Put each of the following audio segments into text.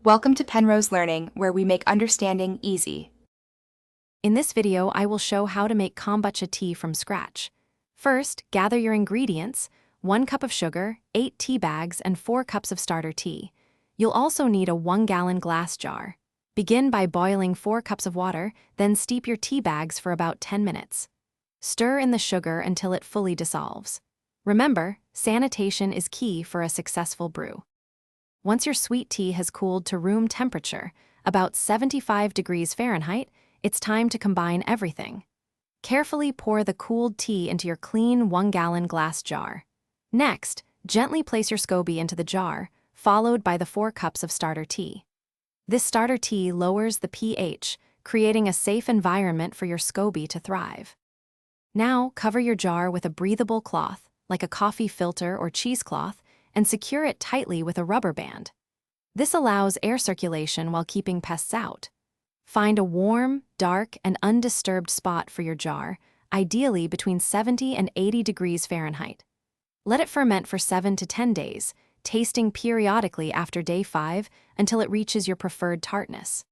Welcome to Penrose Learning, where we make understanding easy. In this video, I will show how to make kombucha tea from scratch. First, gather your ingredients: 1 cup of sugar, 8 tea bags, and 4 cups of starter tea. You'll also need a 1-gallon glass jar. Begin by boiling 4 cups of water, then steep your tea bags for about 10 minutes. Stir in the sugar until it fully dissolves. Remember, sanitation is key for a successful brew. Once your sweet tea has cooled to room temperature, about 75 degrees Fahrenheit, it's time to combine everything. Carefully pour the cooled tea into your clean 1-gallon glass jar. Next, gently place your SCOBY into the jar, followed by the 4 cups of starter tea. This starter tea lowers the pH, creating a safe environment for your SCOBY to thrive. Now, cover your jar with a breathable cloth, like a coffee filter or cheesecloth, and secure it tightly with a rubber band. This allows air circulation while keeping pests out. Find a warm, dark, and undisturbed spot for your jar, ideally between 70 and 80 degrees Fahrenheit. Let it ferment for 7 to 10 days, tasting periodically after day 5 until it reaches your preferred tartness.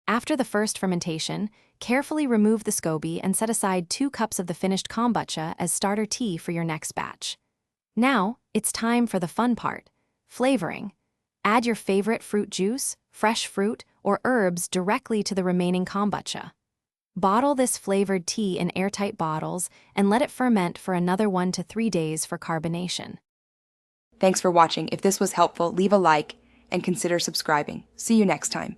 After the first fermentation, carefully remove the SCOBY and set aside 2 cups of the finished kombucha as starter tea for your next batch. Now, it's time for the fun part: flavoring. Add your favorite fruit juice, fresh fruit, or herbs directly to the remaining kombucha. Bottle this flavored tea in airtight bottles and let it ferment for another 1 to 3 days for carbonation. Thanks for watching. If this was helpful, leave a like and consider subscribing. See you next time.